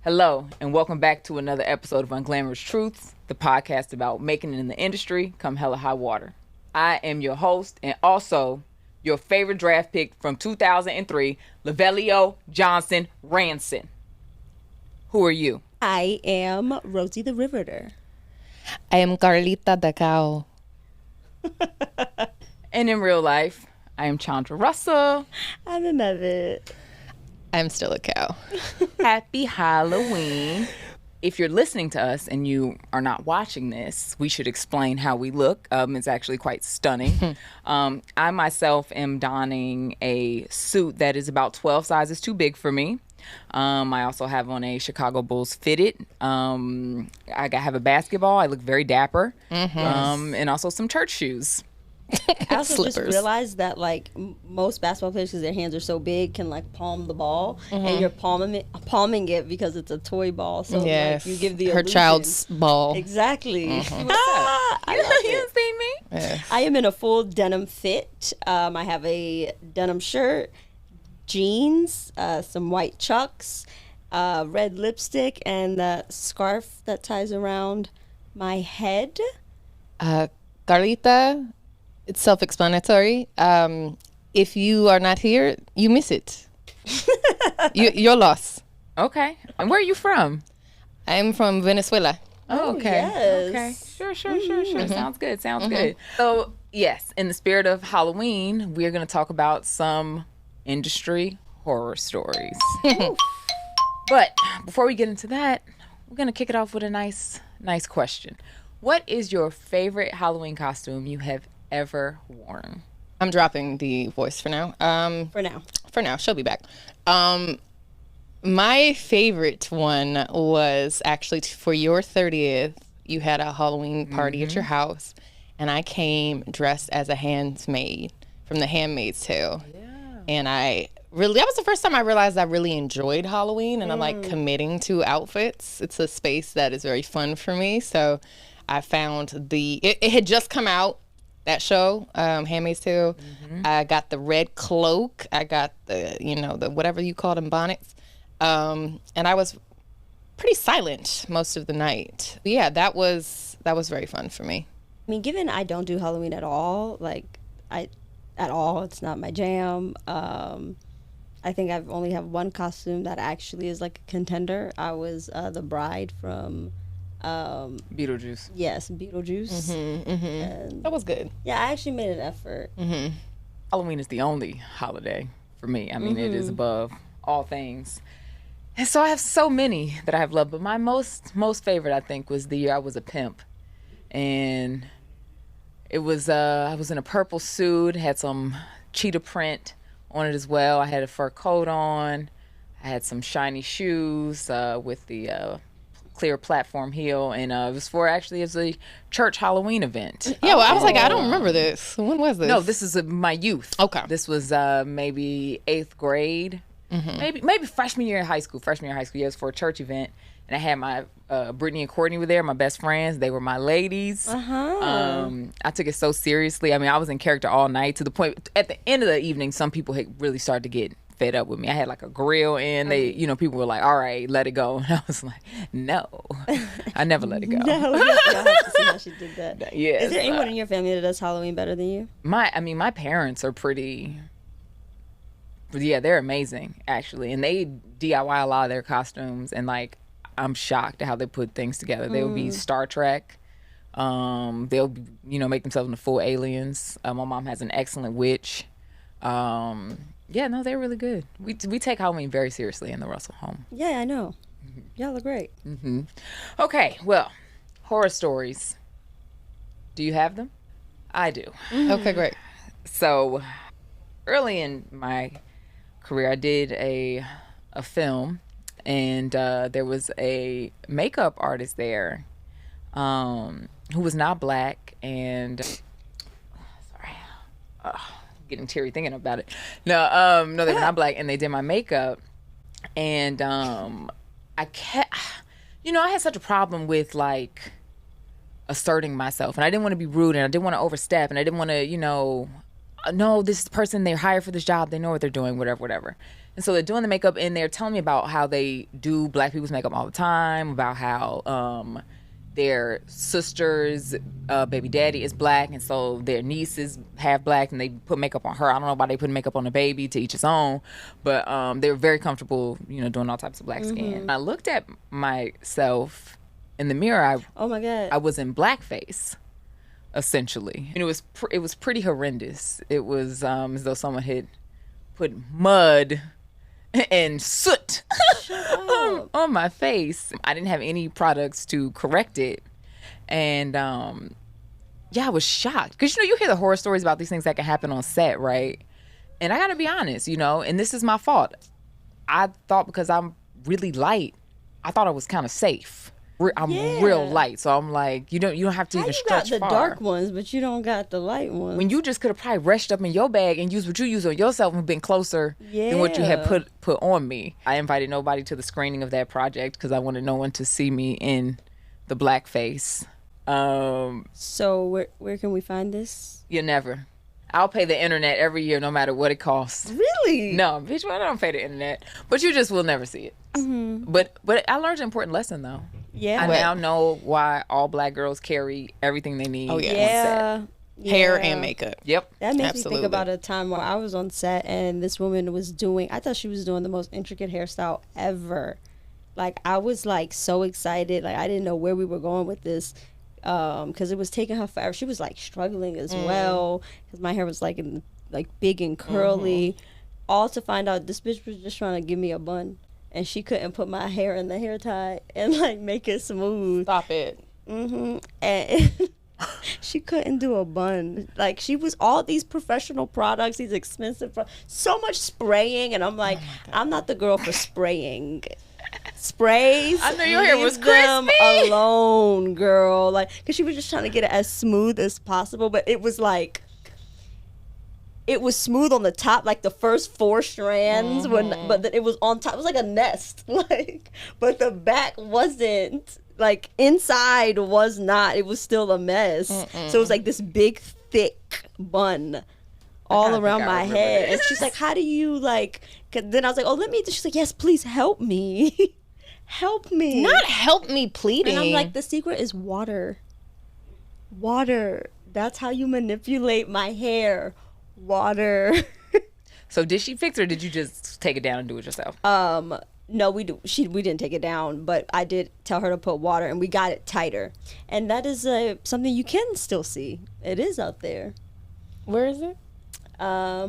Hello, and welcome back to another episode of Unglamorous Truths, the podcast about making it in the industry come hella high water. I am your host and also your favorite draft pick from 2003, Lavelio Johnson Ranson. Who are you? I am Rosie the Riveter. I am Carlita the Cow. And in real life, I am Chandra Russell. I'm a Mevitt. I'm still a cow. Happy Halloween. If you're listening to us and you are not watching this, we should explain how we look. It's actually quite stunning. I myself am donning a suit that is about 12 sizes too big for me. I also have on a Chicago Bulls fitted. I have a basketball. I look very dapper. And also some church shoes. I also Slippers. just realized that like most basketball players, because their hands are so big, can like palm the ball, and you're palming it because it's a toy ball. So Yes. like, you give the her illusion. child's ball. Exactly. I you didn't see me? Yeah. I am in a full denim fit. I have a denim shirt, jeans, some white chucks, red lipstick, and the scarf that ties around my head. Carlita, it's self-explanatory. If you are not here, you miss it. You're lost. Okay. And where are you from? I'm from Venezuela. Oh, okay. yes. Okay. Sure. Sounds good. good. So, yes, in the spirit of Halloween, we're going to talk about some industry horror stories. But before we get into that, we're going to kick it off with a nice question. What is your favorite Halloween costume you have ever worn? I'm dropping the voice for now. For now, she'll be back. My favorite one was actually for your 30th. You had a Halloween party at your house, and I came dressed as a handmaid from The Handmaid's Tale. Yeah. And that was the first time I realized I really enjoyed Halloween, and I like committing to outfits. It's a space that is very fun for me. So I found it had just come out, that show, Handmaid's Tale. I got the red cloak. I got the whatever you call them, bonnets. And I was pretty silent most of the night. But yeah, that was very fun for me. I mean, given I don't do Halloween at all, it's not my jam. I think I've only have one costume that actually is like a contender. I was the bride from Beetlejuice. Yes, Beetlejuice. And That was good. yeah, I actually made an effort. Halloween is the only holiday for me. I mean, it is above all things. And so I have so many that I have loved, but my most favorite, I think, was the year I was a pimp. And it was, I was in a purple suit, had some cheetah print on it as well. I had a fur coat on. I had some shiny shoes with the clear platform heel, and it was a church Halloween event. Yeah, well, I was like, I don't remember this. When was this? No, this is my youth. Okay. This was maybe 8th grade, maybe freshman year of high school. Yeah, it was for a church event, and I had my Brittany and Courtney were there, my best friends. They were my ladies. I took it so seriously. I mean, I was in character all night to the point. At the end of the evening, some people had really started to get fed up with me. I had like a grill, and they, people were like, "All right, let it go." And I was like, "No, I never let it go." No, I have to see how she did that. Yeah. Is there anyone in your family that does Halloween better than you? My parents are pretty. Yeah, they're amazing actually, and they DIY a lot of their costumes, and like I'm shocked at how they put things together. They'll be Star Trek. They'll make themselves into full aliens. My mom has an excellent witch. Yeah, no, they're really good. We take Halloween very seriously in the Russell home. Yeah, I know. Y'all look great. Okay, well, horror stories. Do you have them? I do. Okay, great. So, early in my career, I did a film, and there was a makeup artist there who was not black, and getting teary thinking about it. No, they were not black, and they did my makeup, and I had such a problem with like asserting myself, and I didn't want to be rude, and I didn't want to overstep, and I didn't want to, no, this person, they're hired for this job, they know what they're doing, whatever. And so they're doing the makeup, and they're telling me about how they do black people's makeup all the time, about how their sister's baby daddy is black, and so their niece is half black, and they put makeup on her. I don't know why they put makeup on the baby, to each his own, but they were very comfortable, doing all types of black skin. I looked at myself in the mirror. Oh my God. I was in blackface, essentially, and it was pretty horrendous. It was as though someone had put mud and soot on my face. I didn't have any products to correct it, and I was shocked because you hear the horror stories about these things that can happen on set, right? And I gotta be honest, and this is my fault. I thought because I'm really light, I thought I was kind of safe. I'm real light, so I'm like, you don't have to even stretch far. You got the dark ones, but you don't got the light ones. When you just could have probably rushed up in your bag and used what you use on yourself and been closer than what you had put on me. I invited nobody to the screening of that project because I wanted no one to see me in the blackface. So where can we find this? You never. I'll pay the internet every year, no matter what it costs. Really? No, bitch, I don't pay the internet. But you just will never see it. Mm-hmm. But I learned an important lesson, though. Yeah. I now know why all black girls carry everything they need. Oh, yeah. Hair and makeup. Yep. That makes me think about a time where I was on set and this woman was I thought she was doing the most intricate hairstyle ever. Like, I was like so excited. Like, I didn't know where we were going with this. Because it was taking her forever. She was like struggling as well because my hair was like big and curly. All to find out this bitch was just trying to give me a bun, and she couldn't put my hair in the hair tie and like make it smooth. Stop it. And she couldn't do a bun. Like, she was all these professional products, these expensive, so much spraying, and I'm like, I'm not the girl for spraying. Sprays. I know your hair was them crispy. Alone, girl. Like, because she was just trying to get it as smooth as possible, but it was like, it was smooth on the top, like the first 4 strands, but it was on top. It was like a nest, like, but the back wasn't. Like, inside was not. It was still a mess. So it was like this big, thick bun all around my head. And she's like, how do you, like, 'cause then I was like, oh, let me. She's like, yes, please help me. Help me. Not help me pleading. And I'm like, the secret is water. Water. That's how you manipulate my hair. Water. So did she fix it, or did you just take it down and do it yourself? No, we didn't take it down, but I did tell her to put water, and we got it tighter. And that is something you can still see. It is out there. Where is it? I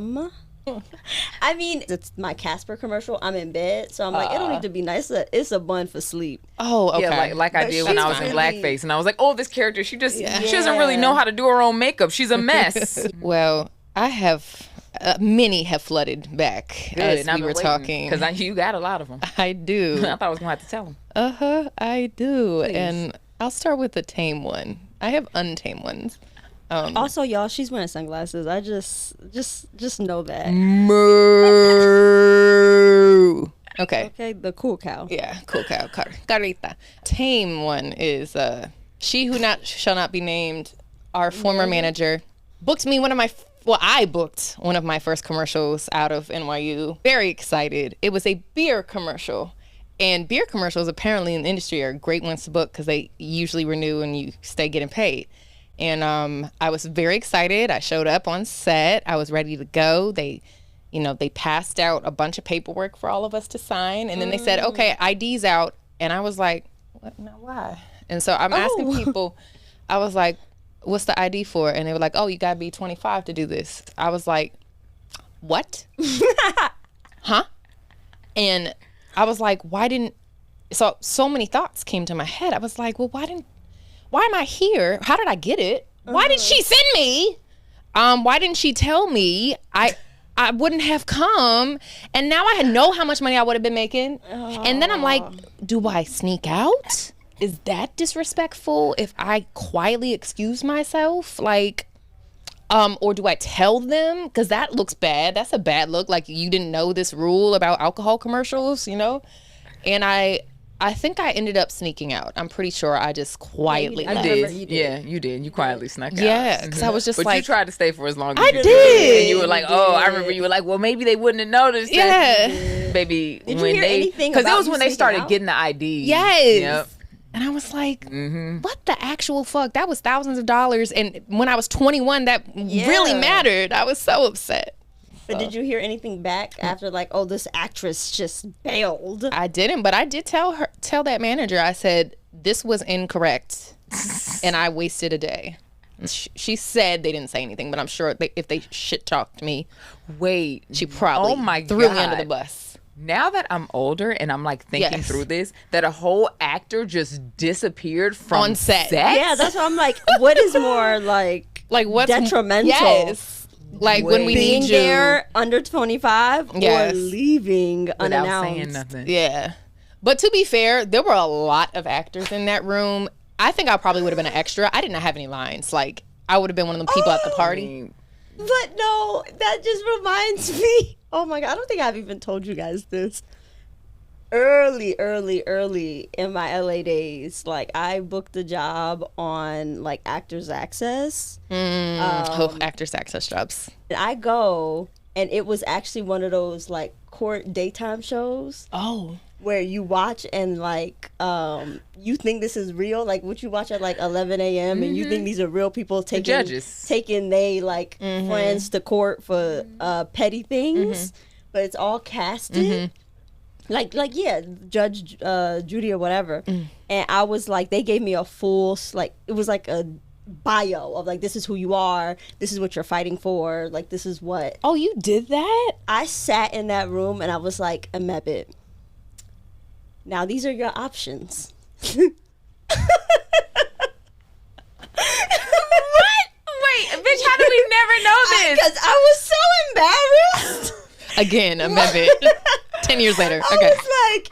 mean, it's my Casper commercial. I'm in bed, so I'm like, it don't need to be nice. It's a bun for sleep. Oh, okay. Yeah, like I did when I was in blackface, and I was like, oh, this character, she doesn't really know how to do her own makeup. She's a mess. Well, I have many have flooded back. Good, as we were talking, because you got a lot of them. I do. I thought I was gonna have to tell them. I do. Please. And I'll start with the tame one. I have untamed ones. Also, y'all, she's wearing sunglasses. I just know that. Moo. Okay. Okay, the cool cow. Yeah, cool cow. Carita. Tame one is she who shall not be named. Our former manager booked me I booked one of my first commercials out of NYU. Very excited. It was a beer commercial. And beer commercials apparently in the industry are great ones to book because they usually renew and you stay getting paid. And I was very excited. I showed up on set. I was ready to go. They passed out a bunch of paperwork for all of us to sign. And then they said, okay, ID's out. And I was like, what? Now, why? And so I'm asking people, I was like, what's the ID for? And they were like, oh, you got to be 25 to do this. I was like, what? Huh? And I was like, so many thoughts came to my head. I was like, well, why am I here? How did I get it? Why did she send me? Why didn't she tell me? I wouldn't have come. And now I know how much money I would have been making. And then I'm like, do I sneak out? Is that disrespectful if I quietly excuse myself? Like, or do I tell them? Because that looks bad. That's a bad look. Like, you didn't know this rule about alcohol commercials, And I I think I ended up sneaking out. I'm pretty sure I just quietly I left. remember did. you did. Yeah, you did. You quietly snuck out. Yeah, because I was just But like, you tried to stay for as long as I you did. And you were like, You oh, I did. remember you were like, well, maybe they wouldn't have noticed. yeah. Baby, Did you when hear they, anything because it about was you when they sneaking started out? getting the ID. Yes. Yep. And I was like, what the actual fuck? That was thousands of dollars. And when I was 21, that really Yeah. mattered. I was so upset. But did you hear anything back after like, oh, this actress just bailed? I didn't, but I did tell that manager, I said, this was incorrect. And I wasted a day. And she said they didn't say anything, but I'm sure if they shit talked me, Wait. she probably Oh my threw me under the God. bus. Now that I'm older and I'm like thinking Yes. through this, that a whole actor just disappeared from On set. Yeah, that's what I'm like. What is more like What's detrimental? Yes. Like when we Being need you. there under 25 Yes. or leaving without unannounced. saying nothing. Yeah. But to be fair, there were a lot of actors in that room. I think I probably would have been an extra. I did not have any lines. Like, I would have been one of the people at the I party. mean, But no, that just reminds me. Oh my God, I don't think I've even told you guys this. Early in my LA days, like I booked a job on like Actors Access. Actors access jobs. And I go, and it was actually one of those like court daytime shows Oh. where you watch and like you think this is real, like what you watch at like 11 a.m. and you think these are real people judges. taking they like friends to court for petty things, but it's all casted. Like yeah, Judge Judy or whatever. And I was like, they gave me a full like it was like a bio of like, this is who you are, this is what you're fighting for, like this is what. Oh, you did that? I sat in that room and I was like, Amebit, now these are your options. what? Wait, bitch, how did we never know this? Because I was so embarrassed. Again, a method. 10 years later. I Okay. was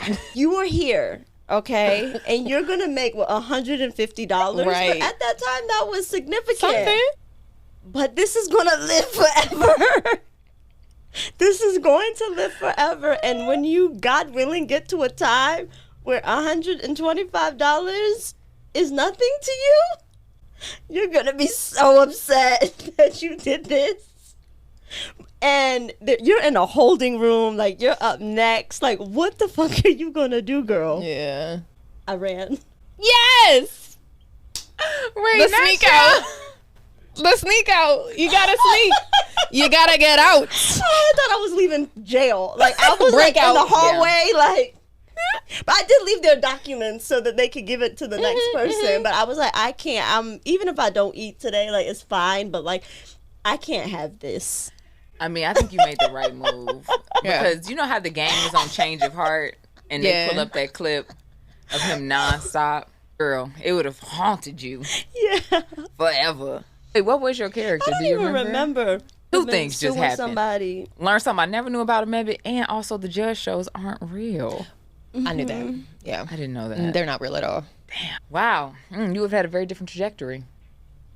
like, you are here, okay, and you're gonna make what, $150. Right. But at that time, that was significant. Something. But this is gonna live forever. This is going to live forever. And when you, God willing, get to a time where $125 is nothing to you, you're gonna be so upset that you did this. And you're in a holding room, like you're up next. Like, what the fuck are you gonna do, girl? Yeah. I ran. Yes! Wait, The not sneak sure. out. The sneak out. You gotta sneak. You gotta get out. I thought I was leaving jail. Like I was Break like out. in the hallway, like. But I did leave their documents so that they could give it to the next person. But I was like, I can't. Even if I don't eat today, like it's fine. But like, I can't have this. I mean, I think you made the right move. Yeah. Because you know how the game is on Change of Heart and they pull up that clip of him nonstop? Girl, it would have haunted you Yeah. forever. Hey, what was your character? I don't Do you even remember. Two I've been things just suing happened. Somebody. Learn something I never knew about a maybe, and also the judge shows aren't real. I knew that. Yeah. I didn't know that. They're not real at all. Wow. You would have had a very different trajectory.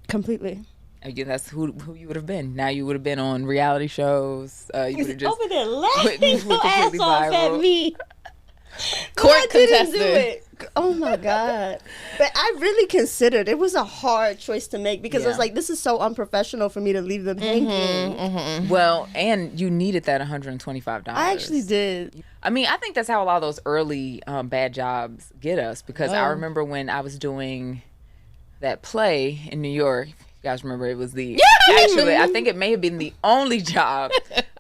Completely. Yeah, that's who you would have been. Now you would have been on reality shows. You would have just over there laughing went your ass completely off viral. at me. Court I didn't do contestant. it. Oh my God. But I really considered it was a hard choice to make because I was Yeah. like, this is so unprofessional for me to leave them hanging. Well, and you needed that $125. I actually did. I mean, I think that's how a lot of those early bad jobs get us because I remember when I was doing that play in New York. You guys remember it was actually, I think it may have been the only job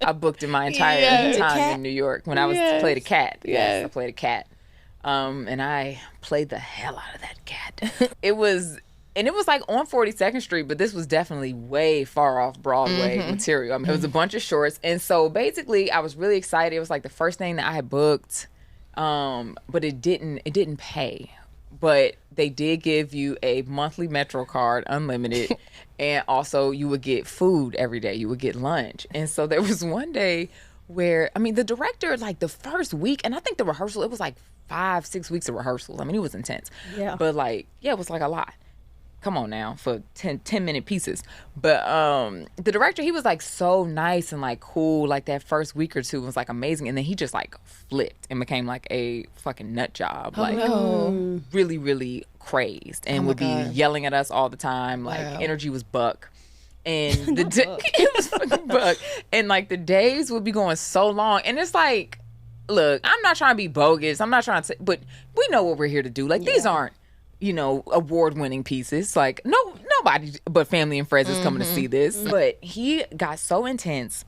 I booked in my entire Yes. time Cat? in New York when I was Yes. played a cat. Yes, Yes. I played a cat. And I played the hell out of that cat. It was like on 42nd Street, but this was definitely way far off Broadway material. I mean, it was a bunch of shorts. And so basically I was really excited. It was like the first thing that I had booked. But it didn't pay. But they did give you a monthly Metro card, unlimited, and also you would get food every day. You would get lunch. And so there was one day where, I mean, the director, like the first week, and I think the rehearsal, it was like 5-6 weeks of rehearsals. I mean, it was intense. Yeah. But like, yeah, it was like a lot. come on now, for 10-minute pieces. But the director, he was like so nice and like cool. Like that first week or two was like amazing, and then he just like flipped and became like a fucking nut job. Like really, really crazed, and would be yelling at us all the time. Like energy was buck. And it was fucking buck. And like the days would be going so long, and it's like, look, I'm not trying to be bogus. I'm not trying to say, but we know what we're here to do. Like these aren't, award-winning pieces. Like nobody but family and friends is coming to see this. But he got so intense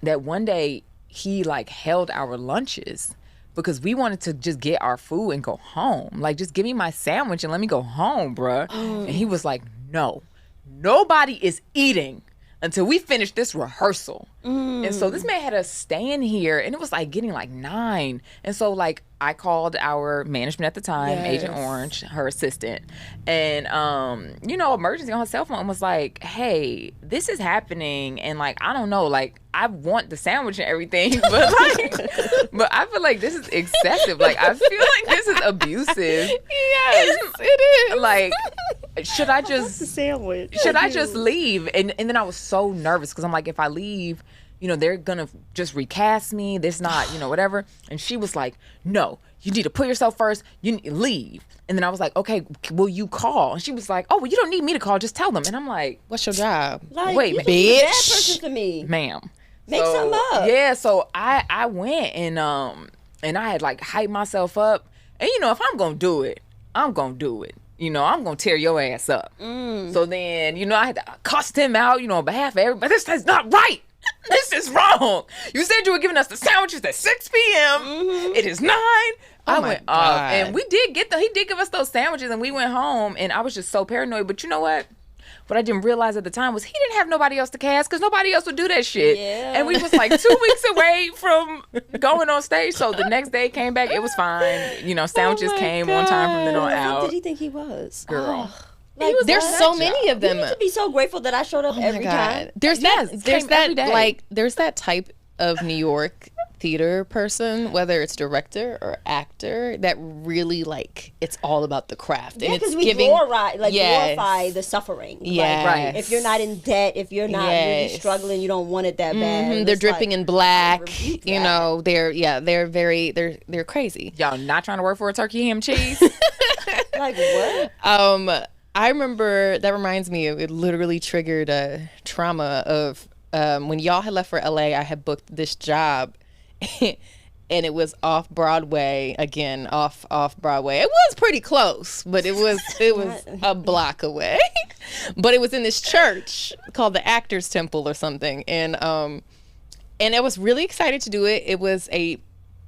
that one day he like held our lunches because we wanted to just get our food and go home. Like, just give me my sandwich and let me go home, bruh. And he was like, no, nobody is eating until we finish this rehearsal. And so this man had us staying here, and it was like getting like 9. And so like I called our management at the time, Agent Orange, her assistant, and emergency on her cell phone, and was like, hey, this is happening, and like I don't know, like I want the sandwich and everything, but I feel like this is excessive. Like I feel like this is abusive. Yes, it is. Like, should I just the sandwich? Should I just leave? And then I was so nervous because I'm like, if I leave, they're gonna just recast me. There's not, whatever. And she was like, no, you need to put yourself first. You need to leave. And then I was like, okay, will you call? And she was like, oh, well, you don't need me to call. Just tell them. And I'm like, what's your job? Like, wait, bitch. That person to me, ma'am. Make something up. Yeah, so I went and I had like hyped myself up. And if I'm gonna do it, I'm gonna do it. I'm gonna tear your ass up. So then, I had to cuss him out, on behalf of everybody. This is not right. This is wrong. You said you were giving us the sandwiches at 6 p.m. It is 9. I went off, and he did give us those sandwiches, and we went home, and I was just so paranoid. But you know what? What I didn't realize at the time was he didn't have nobody else to cast because nobody else would do that shit. Yeah. And we was like 2 weeks away from going on stage. So the next day came back, it was fine. Sandwiches came on time from then on out. What did he think he was? Girl. Like, there's so many of them. You need to be so grateful that I showed up every time. There's that type of New York theater person, whether it's director or actor, that really like it's all about the craft. Yeah, and it's we glorify the suffering. Yeah, like, right. If you're not in debt, if you're not really struggling, you don't want it that bad. They're dripping in black. They're crazy. Y'all not trying to work for a turkey ham cheese? Like what? I remember, that reminds me of, it literally triggered a trauma of when y'all had left for LA. I had booked this job and it was off Broadway, again, off Broadway. It was pretty close, but it was a block away. But it was in this church called the Actors Temple or something. And I was really excited to do it. It was a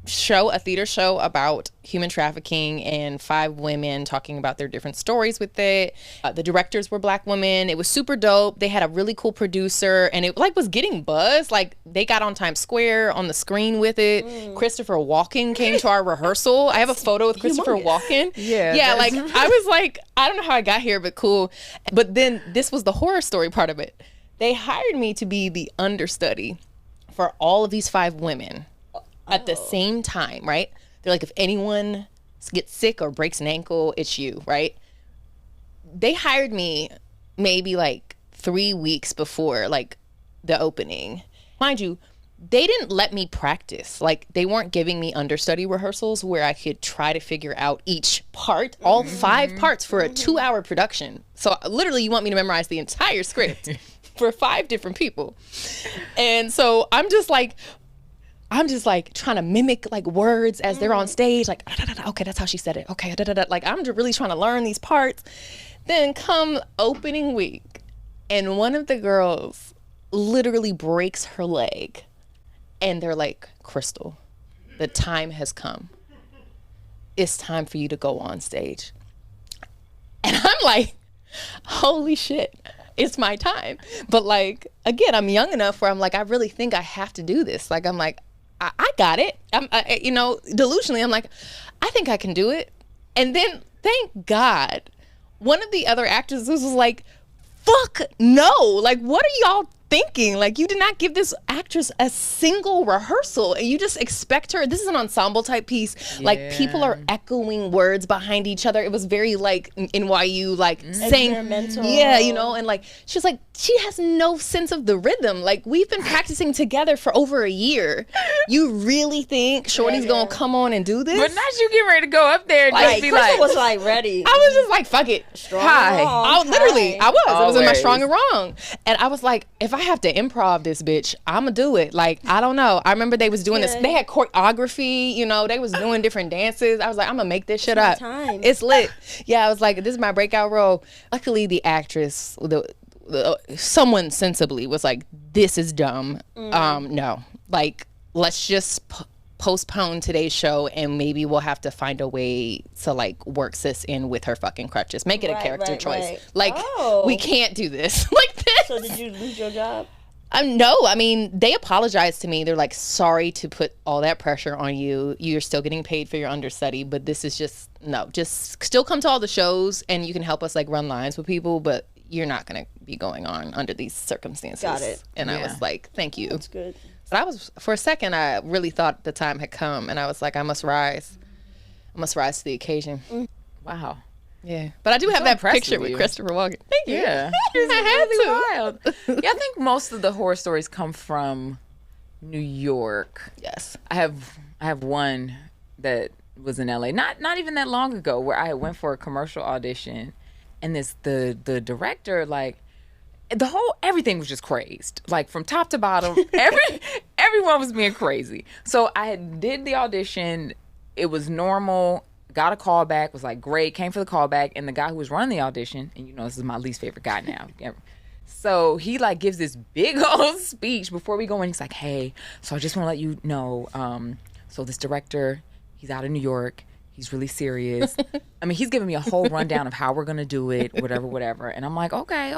theater show about human trafficking and 5 women talking about their different stories with it. The directors were Black women. It was super dope. They had a really cool producer, and it like was getting buzz. Like they got on Times Square on the screen with it. Christopher Walken came to our rehearsal. I have a photo with Christopher Walken. Yeah. Like I was like, I don't know how I got here, but cool. But then this was the horror story part of it. They hired me to be the understudy for all of these 5 women. At the same time, right? They're like, if anyone gets sick or breaks an ankle, it's you, right? They hired me maybe like 3 weeks before like the opening. Mind you, they didn't let me practice. Like they weren't giving me understudy rehearsals where I could try to figure out each part, all 5 parts for a 2-hour production. So literally you want me to memorize the entire script for 5 different people. And so I'm just like trying to mimic like words as they're on stage, like, okay, that's how she said it. Okay, like I'm just really trying to learn these parts. Then come opening week, and one of the girls literally breaks her leg, and they're like, Crystal, the time has come. It's time for you to go on stage. And I'm like, holy shit. It's my time. But like, again, I'm young enough where I'm like, I really think I have to do this. Like, I'm like, I got it. Delusionally, I'm like, I think I can do it. And then, thank God, one of the other actors was like, fuck no. Like, what are y'all thinking? Like, you did not give this actress a single rehearsal, and you just expect her. This is an ensemble type piece. Like, people are echoing words behind each other. It was very like NYU, like saying, yeah, you know, and like she's like, she has no sense of the rhythm. Like, we've been practicing together for over a year. You really think Shorty's gonna come on and do this? But not you getting ready to go up there and Like, just be Crystal like, was like ready. I was just like, fuck it. hi. I was in my Always. strong and wrong. And I was like, if I have to improv this bitch, I'ma do it. Like, I don't know. I remember they was doing this. They had choreography, you know, they was doing different dances. I was like, I'm gonna make this shit up. time. It's lit. Yeah, I was like, this is my breakout role. Luckily, the actress, someone sensibly was like, this is dumb. No, like, let's just postpone today's show, and maybe we'll have to find a way to like work sis in with her fucking crutches. Make it a character choice. Right. Like, we can't do this like this. So did you lose your job? No, I mean, they apologized to me. They're like, sorry to put all that pressure on you. You're still getting paid for your understudy, but this is just, no, just still come to all the shows and you can help us like run lines with people, but you're not going to be going on under these circumstances. Got it. And I was like, thank you. That's good. But I was, for a second, I really thought the time had come, and I was like, I must rise. I must rise to the occasion. Wow. Yeah. But I do have that impressed picture with with you. Christopher Walken. Thank you. Yeah. I had to. Wild. Yeah, I think most of the horror stories come from New York. Yes. I have one that was in LA not even that long ago, where I went for a commercial audition, and the director, like, everything was just crazed, like from top to bottom. Everyone was being crazy. So I did the audition. It was normal. Got a call back. Was like, great. Came for the call back, and the guy who was running the audition, and you know this is my least favorite guy now. So he like gives this big old speech before we go in. He's like, hey, so I just want to let you know, so this director, he's out of New York. He's really serious. I mean, he's giving me a whole rundown of how we're going to do it, whatever. And I'm like, okay.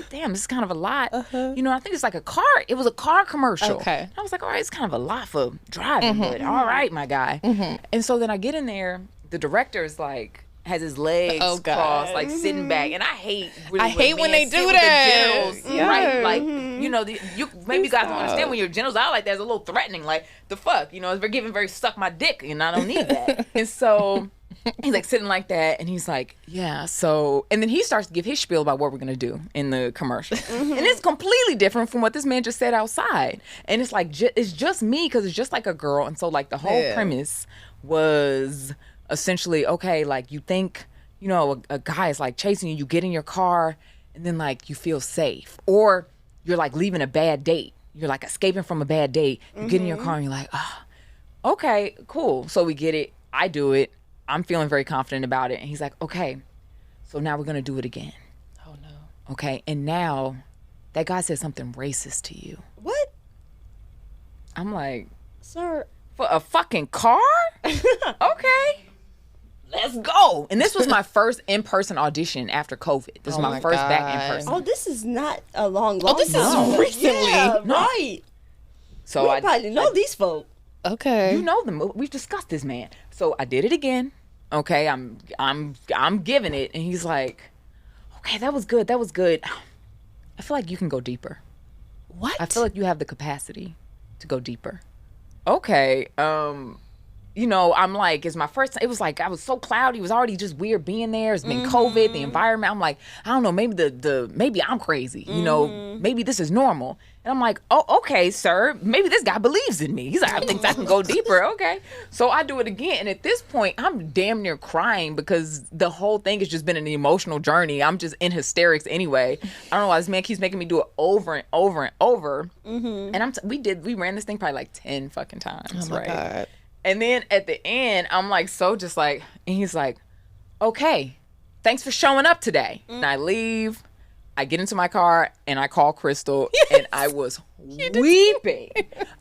Damn, this is kind of a lot. You know, I think it's like it was a car commercial. Okay. And I was like, all right, it's kind of a lot for driving, but all right, my guy. And so then I get in there, the director is like, has his legs crossed, like sitting back. And I hate when they do with that. the genitals, right? Like, you know, maybe you guys don't understand when your genitals out like that, it's a little threatening. Like, the fuck, you know, it's very suck my dick, and I don't need that. And so he's like sitting like that, and he's like, yeah, so, and then he starts to give his spiel about what we're gonna do in the commercial. And it's completely different from what this man just said outside. And it's like, it's just me, because it's just like a girl. And so like the whole premise was essentially, okay, like, you think, you know, a guy is like chasing you, you get in your car, and then like you feel safe, or you're like leaving a bad date, you're like escaping from a bad date, you get in your car and you're like, okay, cool. So we get it, I do it, I'm feeling very confident about it, and he's like, okay, so now we're gonna do it again. Oh no. Okay, and now that guy said something racist to you. What? I'm like, Sir. for a fucking car? Okay. Let's go. And this was my first in-person audition after COVID. This was my first back in person. Oh, this is not a long this is recently. Yeah, No. right. So I probably know these folk. Okay. you know them. We've discussed this man. So I did it again. Okay, I'm giving it, and he's like, okay, that was good. I feel like you can go deeper. What? I feel like you have the capacity to go deeper. Okay. You know, I'm like, it's my first time. It was like, I was so cloudy. It was already just weird being there. It's been COVID, the environment. I'm like, I don't know, maybe maybe I'm crazy. You know, maybe this is normal. And I'm like, oh, okay, sir. Maybe this guy believes in me. He's like, I think I can go deeper. Okay. So I do it again. And at this point, I'm damn near crying, because the whole thing has just been an emotional journey. I'm just in hysterics anyway. I don't know why this man keeps making me do it over and over and over. And we ran this thing probably like 10 fucking times. Oh my right? God. And then at the end, I'm like, so just like, and he's like, okay, thanks for showing up today. And I leave, I get into my car, and I call Crystal, and I was weeping.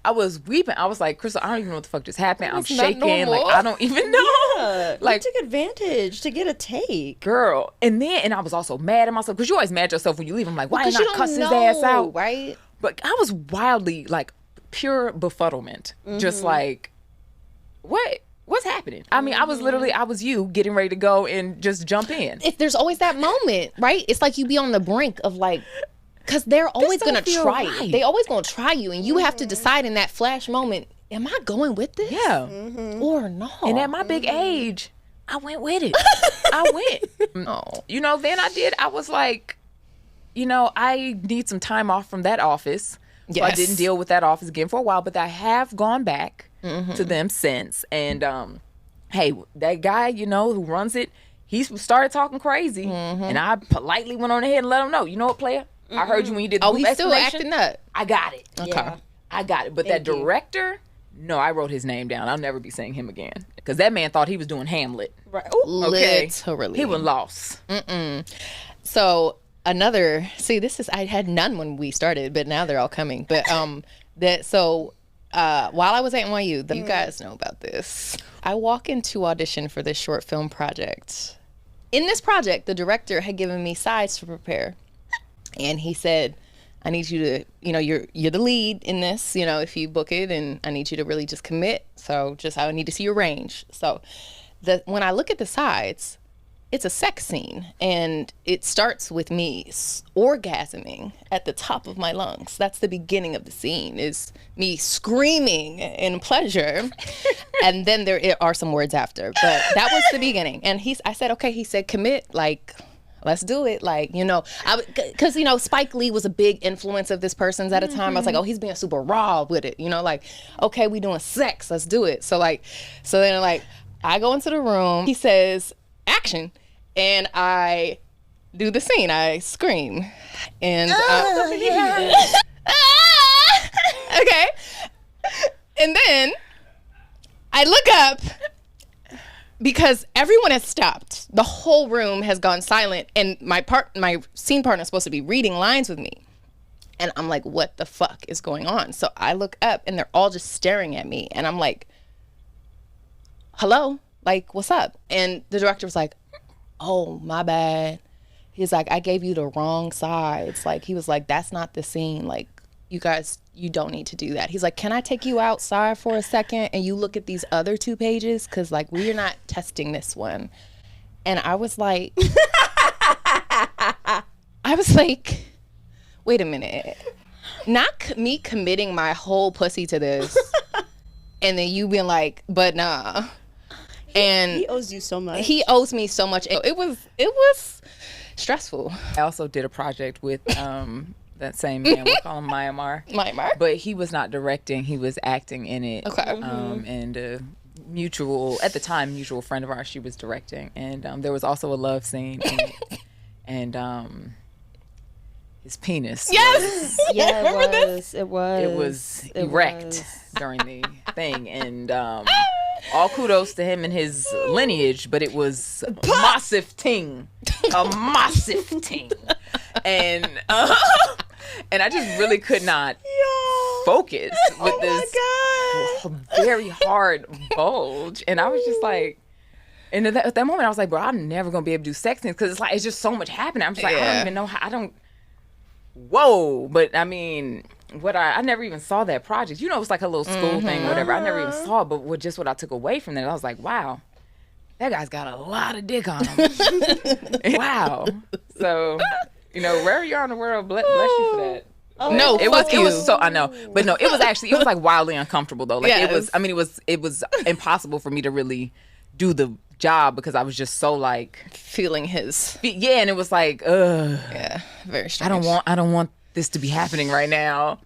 I was weeping. I was like, Crystal, I don't even know what the fuck just happened. I'm shaking. Like, I don't even know. Like, you took advantage to get a take. Girl. And I was also mad at myself, because you always mad at yourself when you leave. I'm like, why did I you not don't cuss his know, ass out? right? But I was wildly, like, pure befuddlement. Just like, what's happening? I mean, I was you getting ready to go and just jump in. If there's always that moment, right? It's like you be on the brink of like, Because they're always don't going to feel try right. it. They always going to try you. And you have to decide in that flash moment, am I going with this? Yeah. Or no? And at my big age, I went with it. I went. Oh. You know, then I was like, you know, I need some time off from that office. So I Yes. didn't deal with that office again for a while, but I have gone back to them since. And hey, that guy, you know, who runs it, he started talking crazy. And I politely went on ahead and let him know, you know what, player? I heard you when you did the Oh, group he's still explanation. acting up. I got it. Okay. Yeah. I got it. But that Thank you. director, no, I wrote his name down. I'll never be seeing him again. Because that man thought he was doing Hamlet. Right. Ooh. Okay. Literally. He was lost. So another, I had none when we started, but now they're all coming. But while I was at NYU, you guys know about this. I walk into audition for this short film project. In this project, the director had given me sides to prepare. And he said, I need you to, you know, you're the lead in this, you know, if you book it, and I need you to really just commit. So I need to see your range. So when I look at the sides, it's a sex scene, and it starts with me orgasming at the top of my lungs. That's the beginning of the scene, is me screaming in pleasure. And then there are some words after, but that was the beginning. And I said, okay, he said, commit, like, let's do it. Like, you know, because, you know, Spike Lee was a big influence of this person's at a time. I was like, oh, he's being super raw with it, you know, like, okay, we doing sex, let's do it. So then I go into the room, he says, action. And I do the scene. I scream. And okay. And then I look up because everyone has stopped. The whole room has gone silent, and my scene partner is supposed to be reading lines with me. And I'm like, what the fuck is going on? So I look up, and they're all just staring at me, and I'm like, hello? Like, what's up? And the director was like, oh, my bad. He's like, I gave you the wrong sides. Like, he was like, that's not the scene. Like, you guys, you don't need to do that. He's like, can I take you outside for a second and you look at these other 2 pages? Because, like, we're not testing this one. And I was like, wait a minute. Not me committing my whole pussy to this. And then you being like, but nah. And He owes you so much. he owes me so much. It was stressful. I also did a project with that same man. We'll call him Myanmar. Myanmar. But he was not directing. He was acting in it. Okay. And a mutual friend of ours, she was directing. And there was also a love scene in it. And his penis. Yes. Yeah, Remember it this? was. It was. It was erect during the thing. And all kudos to him and his lineage, but it was a massive thing. And I just really could not focus with this very hard bulge. And I was just like, and at that moment I was like, bro, I'm never gonna be able to do sex things, because it's like, it's just so much happening. I'm just like, I don't even know how, whoa. But I mean, I never even saw that project. You know, it was like a little school thing or whatever. I never even saw it, but what I took away from that, I was like, wow, that guy's got a lot of dick on him. Wow. So, you know, wherever you are in the world, bless you for that. No, It was so, I know, but no, it was like wildly uncomfortable though. Like Yes. it was impossible for me to really do the job, because I was just so like Feeling his. yeah, and it was like, ugh. Yeah, very strange. I don't want this to be happening right now.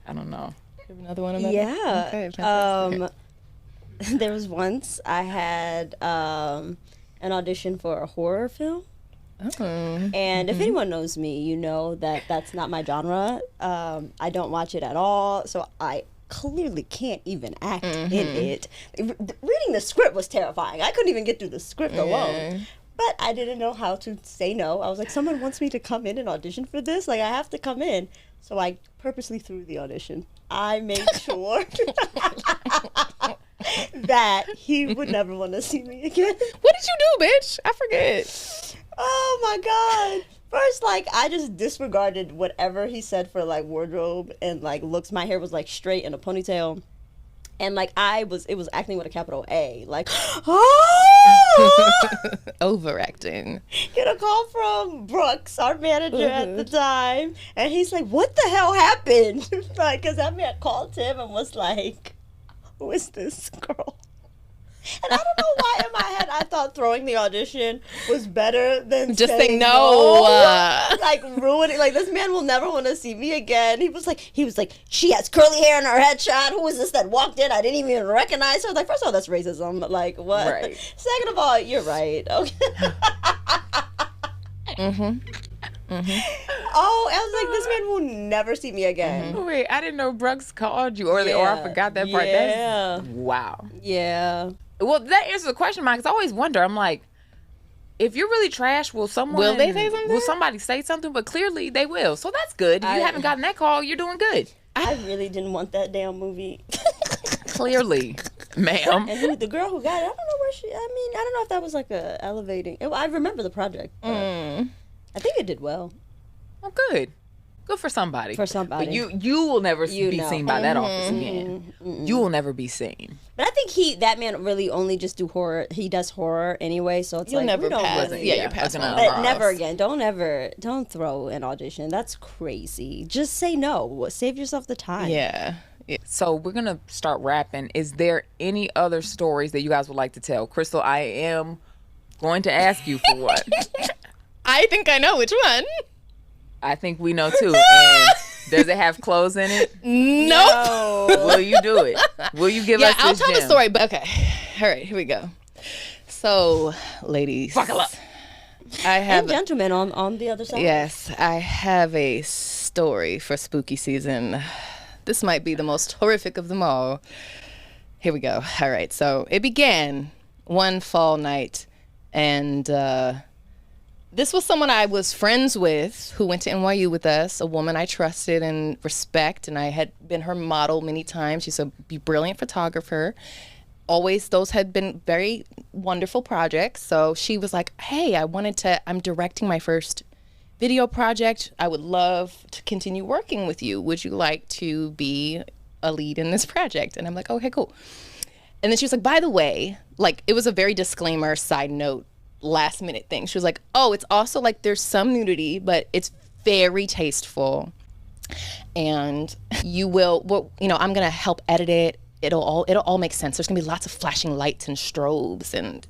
I don't know. You have another one about it? Yeah. Okay, fantastic. There was once I had an audition for a horror film. Oh. And if anyone knows me, you know that that's not my genre. I don't watch it at all. So I clearly can't even act in it. Reading the script was terrifying. I couldn't even get through the script alone. But I didn't know how to say no. I was like, someone wants me to come in and audition for this? Like, I have to come in. So I purposely threw the audition. I made sure that he would never want to see me again. What did you do, bitch? I forget. Oh my God. First, like, I just disregarded whatever he said for, like, wardrobe and, like, looks. My hair was, like, straight in a ponytail. And, like, it was acting with a capital A. Like, oh! Overacting. Get a call from Brooks, our manager at the time, and he's like, "What the hell happened?" Like, because that man called him and was like, "Who is this girl?" And I don't know why in my head I thought throwing the audition was better than Just saying saying no. Like ruining. Like, this man will never want to see me again. He was like, she has curly hair in her headshot. Who is this that walked in? I didn't even recognize her. I was like, first of all, that's racism. Like, what? Right. Second of all, you're right. Okay. Oh, I was like, this man will never see me again. Wait, I didn't know Brooks called you, or I forgot that part. Yeah. Wow. Yeah. Well, that answers the question, Mike. 'Cause I always wonder. I'm like, if you're really trash, will they say something? Will somebody say something? But clearly they will. So that's good. If you haven't gotten that call, you're doing good. I really didn't want that damn movie. Clearly, ma'am. And the girl who got it, I don't know where I don't know if that was like a elevating. I remember the project. But I think it did well. Well, good. Good for somebody. But you will never be seen by that office again. You will never be seen. But I think that man really only just do horror. He does horror anyway, so it's You'll like never we don't pass. really, Yeah, you're passing on. But never again. Don't throw an audition. That's crazy. Just say no. Save yourself the time. Yeah. So we're going to start wrapping. Is there any other stories that you guys would like to tell? Crystal, I am going to ask you for one. I think I know which one. I think we know too. And does it have clothes in it? Nope. Will you do it? Will you give us this I'll tell gem? the story, but okay. All right, here we go. So, ladies. Buckle up. I have And gentlemen on the other side. Yes, I have a story for spooky season. This might be the most horrific of them all. Here we go. All right, so it began one fall night, and this was someone I was friends with who went to NYU with us, a woman I trusted and respect, and I had been her model many times. She's a brilliant photographer. Always, those had been very wonderful projects. So she was like, hey, I'm directing my first video project. I would love to continue working with you. Would you like to be a lead in this project? And I'm like, okay, cool. And then she was like, by the way, like, it was a very disclaimer, side note, last minute thing. She was like, oh, it's also like there's some nudity, but it's very tasteful, and I'm gonna help edit it. It'll all make sense. There's gonna be lots of flashing lights and strobes and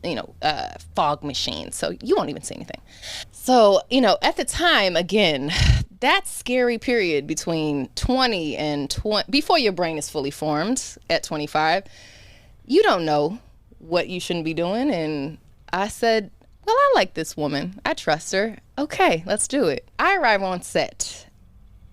fog machines, so you won't even see anything. So at the time, again, that scary period between 20 and 20, before your brain is fully formed at 25, you don't know what you shouldn't be doing. And I said, well, I like this woman. I trust her. Okay, let's do it. I arrive on set.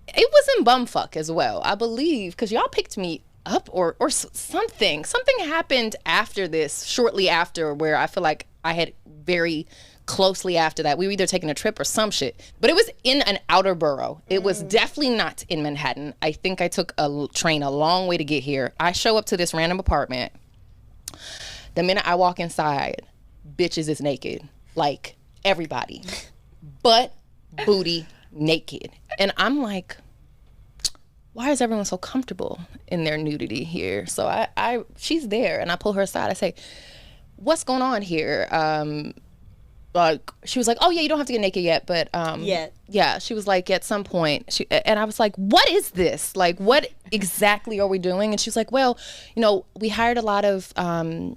It was in bumfuck as well, I believe, because y'all picked me up or something. Something happened after this, shortly after, where I feel like I had very closely after that. We were either taking a trip or some shit. But it was in an outer borough. It was definitely not in Manhattan. I think I took a train a long way to get here. I show up to this random apartment. The minute I walk inside, bitches is naked. Like, everybody. Butt, booty, naked. And I'm like, why is everyone so comfortable in their nudity here? So she's there, and I pull her aside. I say, what's going on here? She was like, oh yeah, you don't have to get naked yet, but yeah, she was like, at some point, and I was like, what is this? Like, what exactly are we doing? And she was like, well, we hired a lot of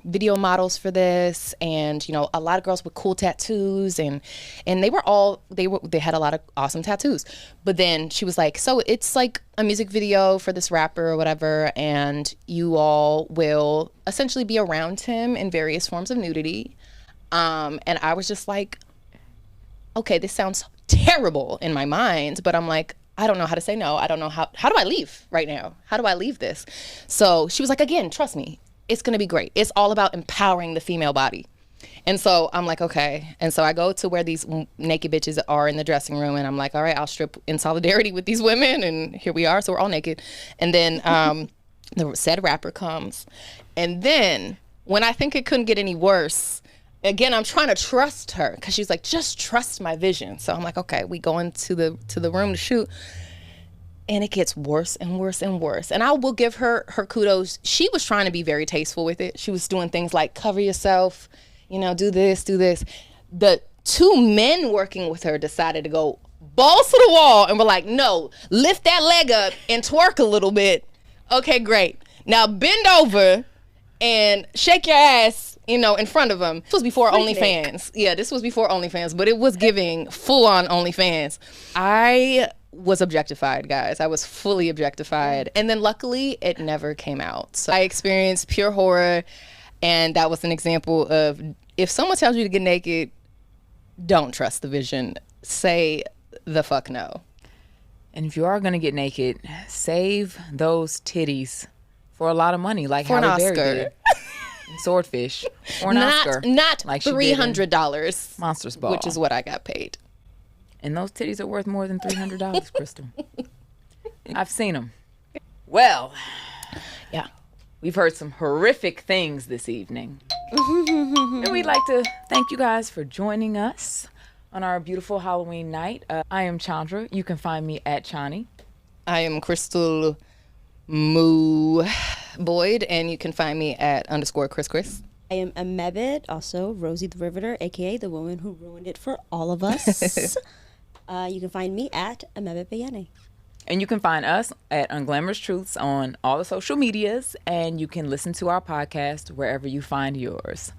video models for this, and a lot of girls with cool tattoos, and they had a lot of awesome tattoos. But then she was like, so it's like a music video for this rapper or whatever, and you all will essentially be around him in various forms of nudity. And I was just like, okay, this sounds terrible in my mind, but I'm like, I don't know how to say no. I don't know how do I leave right now? How do I leave this? So she was like, again, trust me, it's going to be great. It's all about empowering the female body. And so I'm like, okay. And so I go to where these naked bitches are in the dressing room, and I'm like, all right, I'll strip in solidarity with these women. And here we are. So we're all naked. And then the said rapper comes. And then when I think it couldn't get any worse, again, I'm trying to trust her, because she's like, just trust my vision. So I'm like, okay, we go into the room to shoot, and it gets worse and worse and worse. And I will give her kudos. She was trying to be very tasteful with it. She was doing things like cover yourself, do this, do this. The two men working with her decided to go balls to the wall and were like, no, lift that leg up and twerk a little bit. Okay, great. Now bend over and shake your ass, in front of him. This was before OnlyFans. Yeah, this was before OnlyFans, but it was giving full-on OnlyFans. I was objectified, guys. I was fully objectified. And then luckily, it never came out. So I experienced pure horror, and that was an example of, if someone tells you to get naked, don't trust the vision. Say the fuck no. And if you are going to get naked, save those titties for a lot of money, like for Halle an Berry Oscar. did. Swordfish. Or an Oscar. Not like $300. Monsters Ball. Which is what I got paid. And those titties are worth more than $300, Crystal. I've seen them. Well, yeah, we've heard some horrific things this evening. And we'd like to thank you guys for joining us on our beautiful Halloween night. I am Chandra. You can find me at Chani. I am Crystal Moo Boyd, and you can find me at _Chris. I am Amebit, also Rosie the Riveter, aka the woman who ruined it for all of us. You can find me at Amebit Bayane. And you can find us at Unglamorous Truths on all the social medias, and you can listen to our podcast wherever you find yours.